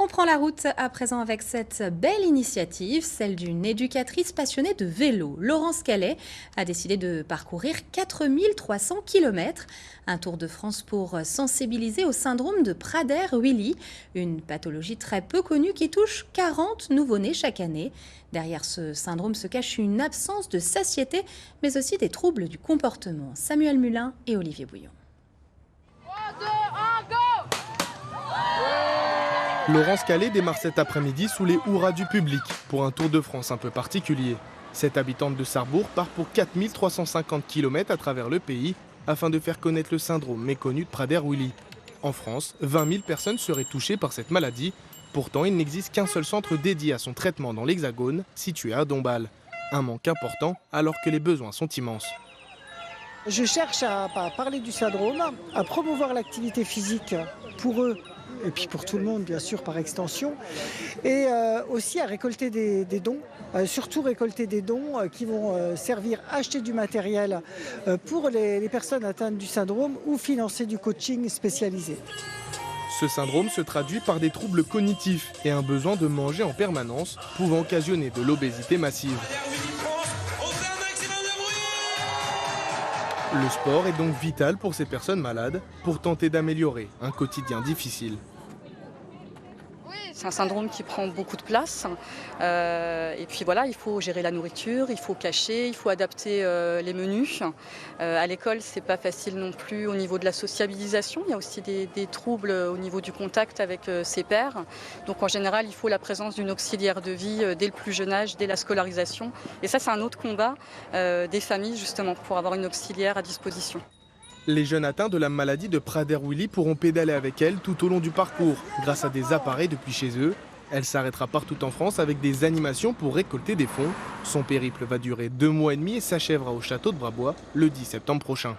prend la route à présent avec cette belle initiative, celle d'une éducatrice passionnée de vélo. Laurence Calais a décidé de parcourir 4300 km. Un tour de France pour sensibiliser au syndrome de Prader-Willi, une pathologie très peu connue qui touche 40 nouveau-nés chaque année. Derrière ce syndrome se cache une absence de satiété, mais aussi des troubles du comportement. Samuel Mulin et Olivier Bouillon. Laurence Calais démarre cet après-midi sous les hurrahs du public pour un Tour de France un peu particulier. Cette habitante de Sarrebourg part pour 4350 km à travers le pays afin de faire connaître le syndrome méconnu de Prader-Willi. En France, 20 000 personnes seraient touchées par cette maladie. Pourtant, il n'existe qu'un seul centre dédié à son traitement dans l'Hexagone, situé à Dombasle. Un manque important alors que les besoins sont immenses. Je cherche à parler du syndrome, à promouvoir l'activité physique pour eux et puis pour tout le monde bien sûr par extension, et aussi à récolter des dons, surtout récolter des dons qui vont servir à acheter du matériel pour les personnes atteintes du syndrome ou financer du coaching spécialisé. Ce syndrome se traduit par des troubles cognitifs et un besoin de manger en permanence, pouvant occasionner de l'obésité massive. Le sport est donc vital pour ces personnes malades pour tenter d'améliorer un quotidien difficile. C'est un syndrome qui prend beaucoup de place et puis voilà, il faut gérer la nourriture, il faut cacher, il faut adapter les menus. À l'école, c'est pas facile non plus au niveau de la sociabilisation. Il y a aussi des troubles au niveau du contact avec ses pairs. Donc en général, il faut la présence d'une auxiliaire de vie dès le plus jeune âge, dès la scolarisation. Et ça, c'est un autre combat des familles justement pour avoir une auxiliaire à disposition. Les jeunes atteints de la maladie de Prader-Willi pourront pédaler avec elle tout au long du parcours, grâce à des appareils depuis chez eux. Elle s'arrêtera partout en France avec des animations pour récolter des fonds. Son périple va durer 2 mois et demi et s'achèvera au château de Brabois le 10 septembre prochain.